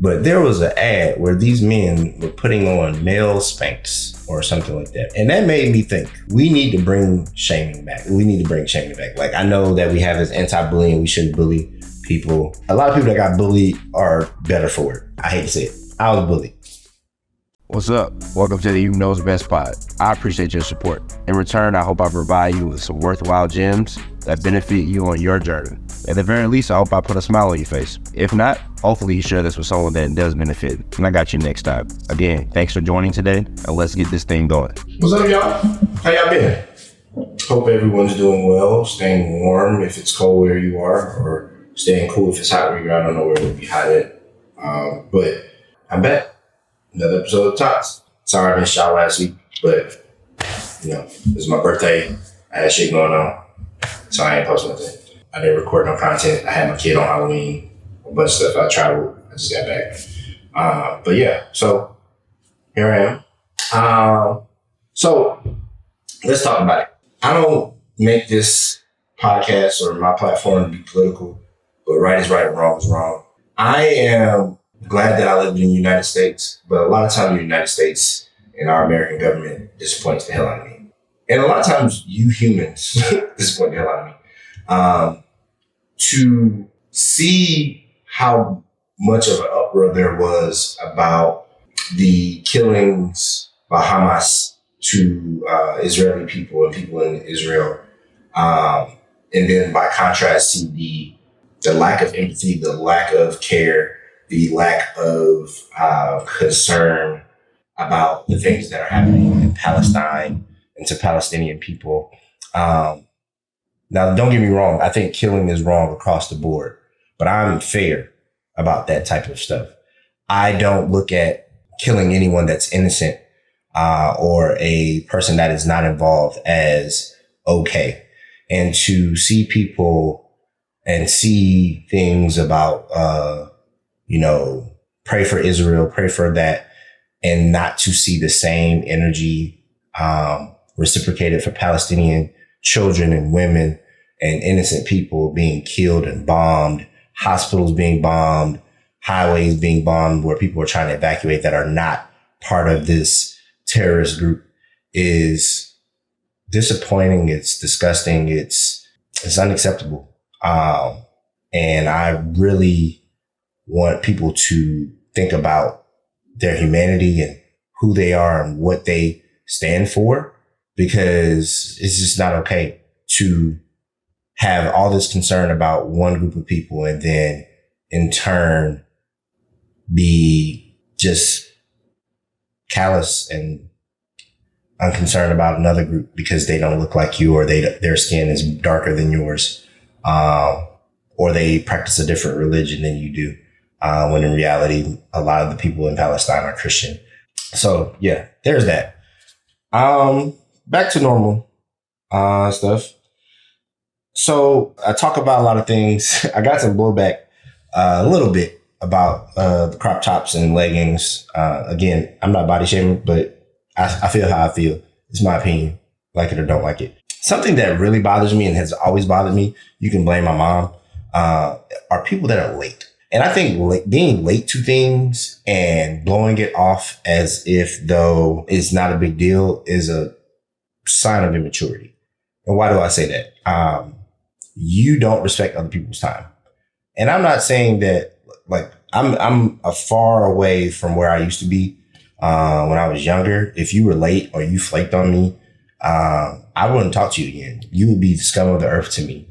But there was an ad where these men were putting on male Spanx or something like that. And that made me think, we need to bring shaming back. Like, I know that we have this anti-bullying, we shouldn't bully people. A lot of people that got bullied are better for it. I hate to say it. I was bullied. What's up? Welcome to the You Knows Best Pod. I appreciate your support. In return, I hope I provide you with some worthwhile gems that benefit you on your journey. At the very least, I hope I put a smile on your face. If not, hopefully you share this with someone that does benefit. And I got you next time. Again, thanks for joining today, and let's get this thing going. What's up, y'all? How y'all been? Hope everyone's doing well, staying warm if it's cold where you are, or staying cool if it's hot where you are. I don't know where it would be hot at. But I'm back. Another episode of T.O.T.S. Sorry I missed y'all last week, but it was my birthday. I had shit going on, so I ain't posting nothing. I didn't record no content. I had my kid on Halloween, a bunch of stuff. I traveled. I just got back. But yeah, so here I am. So let's talk about it. I don't make this podcast or my platform to be political, but right is right and wrong is wrong. I am glad that I live in the United States, but a lot of times the United States and our American government disappoints the hell out of me. And a lot of times you humans disappoint the hell out of me. To see how much of an uproar there was about the killings by Hamas to Israeli people and people in Israel, and then by contrast see the lack of empathy, the lack of care, the lack of concern about the things that are happening in Palestine and to Palestinian people. Now, don't get me wrong. I think killing is wrong across the board, but I'm fair about that type of stuff. I don't look at killing anyone that's innocent or a person that is not involved as okay. And to see people and see things about, pray for Israel, pray for that, and not to see the same energy reciprocated for Palestinian children and women and innocent people being killed and bombed, hospitals being bombed, highways being bombed where people are trying to evacuate that are not part of this terrorist group is disappointing. It's disgusting. It's unacceptable. And I really want people to think about their humanity and who they are and what they stand for, because it's just not okay to have all this concern about one group of people and then in turn be just callous and unconcerned about another group because they don't look like you or their skin is darker than yours, or they practice a different religion than you do, when in reality, a lot of the people in Palestine are Christian. So yeah, there's that. Back to normal stuff. So I talk about a lot of things. I got some blowback a little bit about the crop tops and leggings. Again, I'm not body shaming, but I feel how I feel. It's my opinion. Like it or don't like it. Something that really bothers me and has always bothered me, you can blame my mom, are people that are late. And I think being late to things and blowing it off as if though it's not a big deal is a sign of immaturity. And why do I say that? You don't respect other people's time. And I'm not saying that, like, I'm a far away from where I used to be when I was younger. If you were late or you flaked on me, I wouldn't talk to you again. You would be the scum of the earth to me.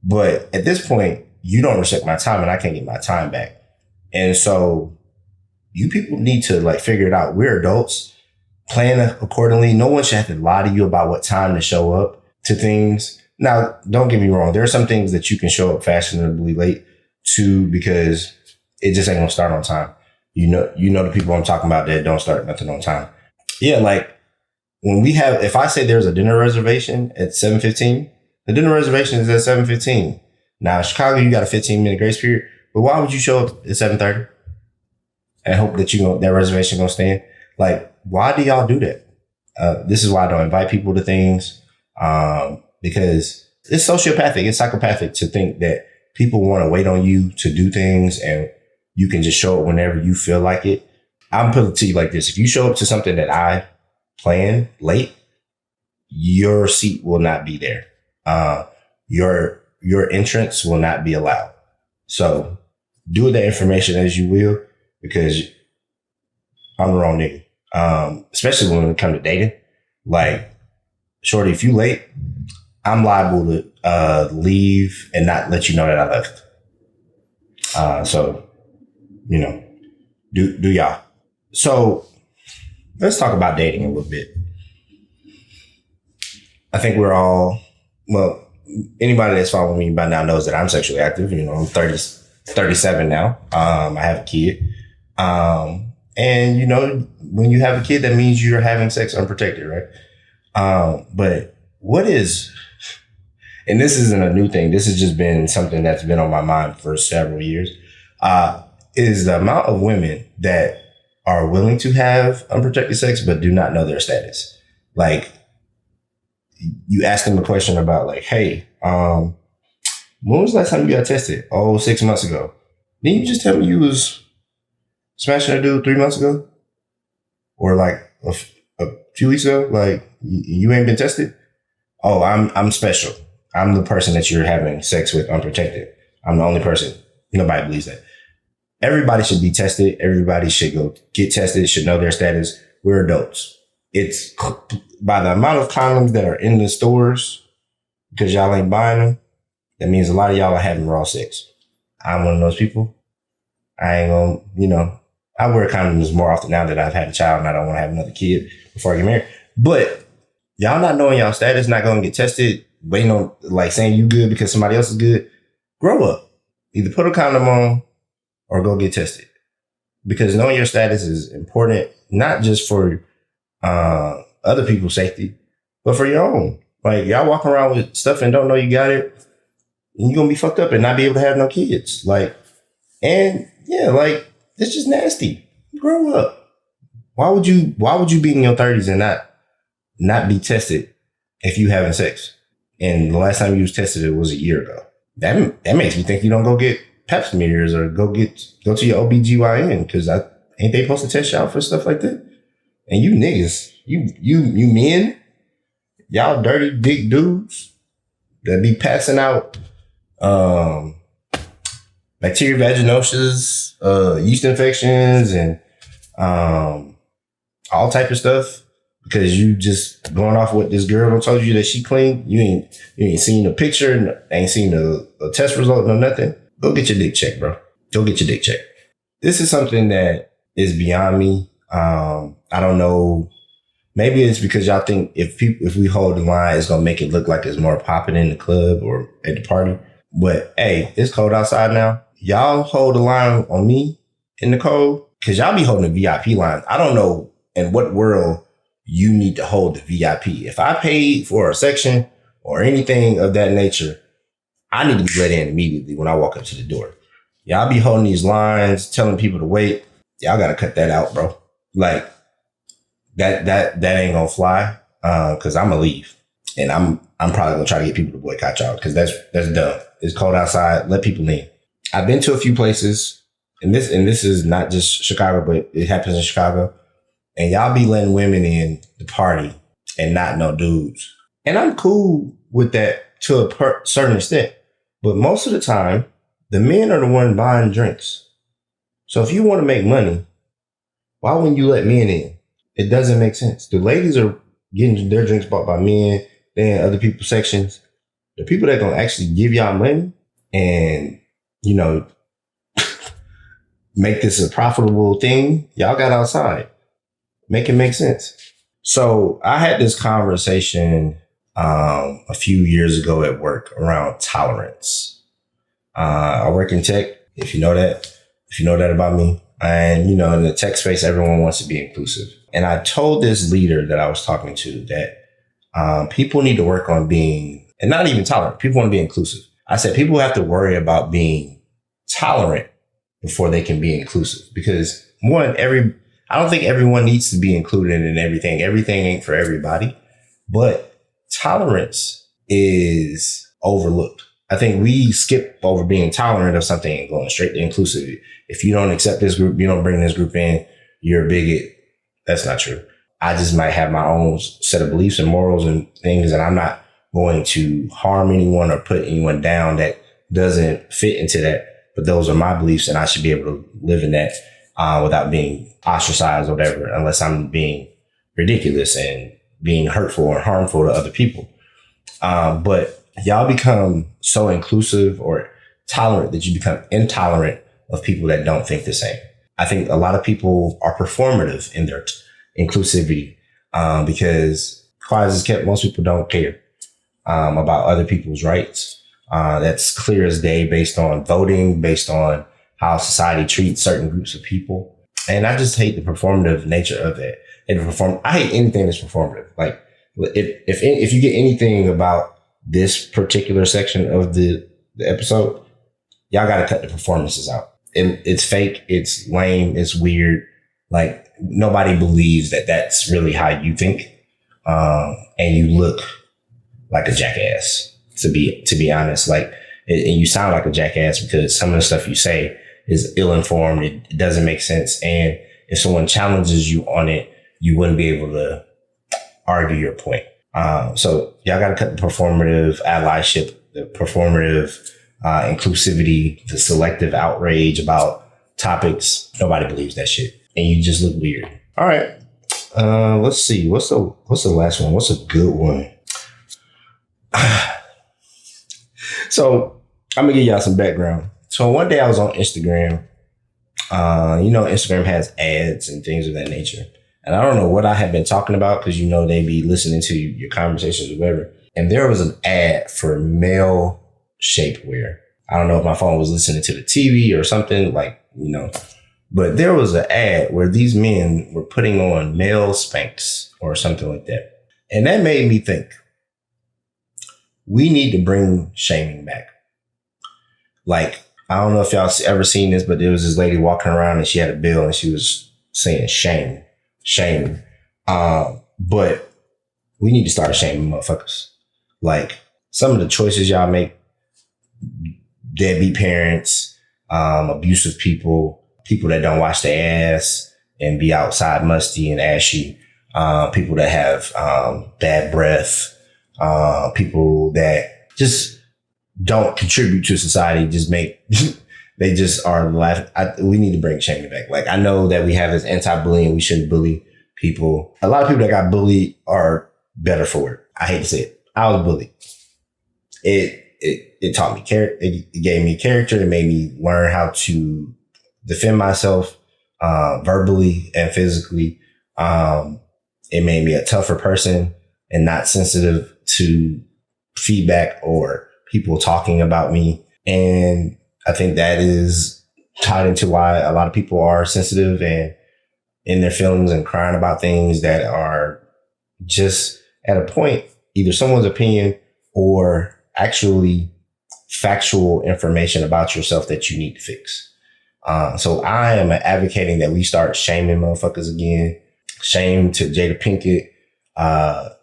But at this point, you don't respect my time and I can't get my time back. And so you people need to figure it out. We're adults. Plan accordingly. No one should have to lie to you about what time to show up to things. Now, don't get me wrong. There are some things that you can show up fashionably late to because it just ain't gonna start on time. You know the people I'm talking about that don't start nothing on time. Yeah, when if I say there's a dinner reservation at 7:15, the dinner reservation is at 7:15. Now in Chicago, you got a 15-minute grace period, but why would you show up at 7:30 and hope that that reservation gonna stand? Why do y'all do that? This is why I don't invite people to things, because it's sociopathic, it's psychopathic to think that people want to wait on you to do things and you can just show up whenever you feel like it. I'm putting it to you like this. If you show up to something that I plan late, your seat will not be there. Your entrance will not be allowed. So do with that information as you will, because I'm the wrong nigga. Especially when it comes to dating. Like, shorty, if you late, I'm liable to leave and not let you know that I left. So, you know, do y'all. So let's talk about dating a little bit. I think we're all, well, anybody that's following me by now knows that I'm sexually active. You know, I'm 37 now. I have a kid. And, you know, when you have a kid, that means you're having sex unprotected, right? But what is, and this isn't a new thing, this has just been something that's been on my mind for several years, is the amount of women that are willing to have unprotected sex but do not know their status. Like, you ask them a question about like, hey, when was the last time you got tested? Oh, 6 months ago. Didn't you just tell me you was smashing a dude 3 months ago? Or like a few weeks ago? Like, you ain't been tested? Oh, I'm special. I'm the person that you're having sex with unprotected. I'm the only person. Nobody believes that. Everybody should be tested. Everybody should go get tested, should know their status. We're adults. It's by the amount of condoms that are in the stores, because y'all ain't buying them, that means a lot of y'all are having raw sex. I'm one of those people. I ain't gonna, you know, I wear condoms more often now that I've had a child and I don't want to have another kid before I get married. But y'all not knowing y'all status, not going to get tested, waiting on, like, saying you good because somebody else is good. Grow up. Either put a condom on or go get tested. Because knowing your status is important, not just for other people's safety, but for your own. Like, y'all walking around with stuff and don't know you got it, and you're going to be fucked up and not be able to have no kids. Like, and yeah, like, it's just nasty. Grow up. Why would you be in your 30s and not be tested if you having sex? And the last time you was tested, it was a year ago. That makes me think you don't go get pap smears or go to your OBGYN, because ain't they supposed to test y'all for stuff like that? And you niggas, you men, y'all dirty dick dudes that be passing out bacteria vaginosis, yeast infections, and all type of stuff, because you just going off what this girl told you that she clean. You ain't seen a picture, ain't seen a test result, no nothing. Go get your dick checked, bro. Go get your dick checked. This is something that is beyond me. I don't know. Maybe it's because y'all think if we hold the line, it's gonna make it look like it's more popping in the club or at the party. But hey, it's cold outside now. Y'all hold the line on me in the cold, because y'all be holding the VIP line. I don't know in what world you need to hold the VIP. If I paid for a section or anything of that nature, I need to be let in immediately when I walk up to the door. Y'all be holding these lines, telling people to wait. Y'all got to cut that out, bro. Like, that ain't gonna fly, because I'm gonna leave. And I'm probably gonna try to get people to boycott y'all, because that's dumb. It's cold outside. Let people in. I've been to a few places, and this is not just Chicago, but it happens in Chicago. And y'all be letting women in the party and not no dudes. And I'm cool with that to a certain extent. But most of the time, the men are the one buying drinks. So if you want to make money, why wouldn't you let men in? It doesn't make sense. The ladies are getting their drinks bought by men, then other people's sections. The people that gonna actually give y'all money and, you know, make this a profitable thing, y'all got outside. Make it make sense. So I had this conversation a few years ago at work around tolerance. I work in tech, if you know that about me. And, you know, in the tech space, everyone wants to be inclusive. And I told this leader that I was talking to that people need to work on being, and not even tolerant, people want to be inclusive. I said people have to worry about being tolerant before they can be inclusive. Because one, I don't think everyone needs to be included in everything. Everything ain't for everybody. But tolerance is overlooked. I think we skip over being tolerant of something and going straight to inclusivity. If you don't accept this group, you don't bring this group in, you're a bigot. That's not true. I just might have my own set of beliefs and morals and things, and I'm not going to harm anyone or put anyone down that doesn't fit into that. But those are my beliefs, and I should be able to live in that without being ostracized or whatever, unless I'm being ridiculous and being hurtful or harmful to other people. But y'all become so inclusive or tolerant that you become intolerant of people that don't think the same. I think a lot of people are performative in their inclusivity because, quiet as it's kept, most people don't care about other people's rights. That's clear as day based on voting, based on how society treats certain groups of people. And I just hate the performative nature of that. I hate anything that's performative. Like if you get anything about this particular section of the episode, y'all got to cut the performances out. It's fake. It's lame. It's weird. Like nobody believes that that's really how you think. And you look like a jackass, to be honest. Like, and you sound like a jackass because some of the stuff you say is ill-informed. It doesn't make sense. And if someone challenges you on it, you wouldn't be able to argue your point. So y'all got to cut the performative allyship, the performative inclusivity, the selective outrage about topics. Nobody believes that shit. And you just look weird. All right. Let's see. What's the last one? What's a good one? So I'm gonna give y'all some background. So one day I was on Instagram. Instagram has ads and things of that nature. And I don't know what I had been talking about because, they be listening to your conversations or whatever. And there was an ad for male shapewear. I don't know if my phone was listening to the TV or something but there was an ad where these men were putting on male Spanx or something like that. And that made me think, we need to bring shaming back. Like, I don't know if y'all ever seen this, but there was this lady walking around and she had a bill and she was saying shame. But we need to start shaming motherfuckers. Like some of the choices y'all make, deadbeat parents, abusive people that don't wash their ass and be outside musty and ashy, people that have bad breath, people that just don't contribute to society, they just are laughing. We need to bring shaming back. Like, I know that we have this anti-bullying. We shouldn't bully people. A lot of people that got bullied are better for it. I hate to say it. I was bullied. It taught me character. It gave me character. It made me learn how to defend myself verbally and physically. It made me a tougher person and not sensitive to feedback or people talking about me. And I think that is tied into why a lot of people are sensitive and in their feelings and crying about things that are just at a point, either someone's opinion or actually factual information about yourself that you need to fix. So I am advocating that we start shaming motherfuckers again. Shame to Jada Pinkett.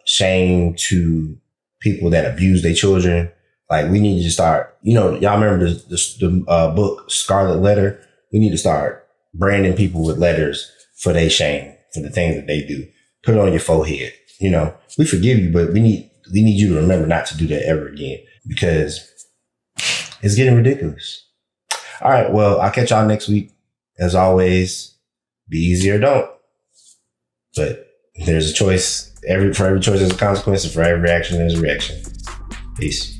Shame to people that abuse their children. Like, we need to start, y'all remember the book Scarlet Letter? We need to start branding people with letters for their shame, for the things that they do. Put it on your forehead. We forgive you, but we need you to remember not to do that ever again because it's getting ridiculous. All right. Well, I'll catch y'all next week. As always, be easy or don't. But there's a choice. For every choice, there's a consequence. And for every action, there's a reaction. Peace.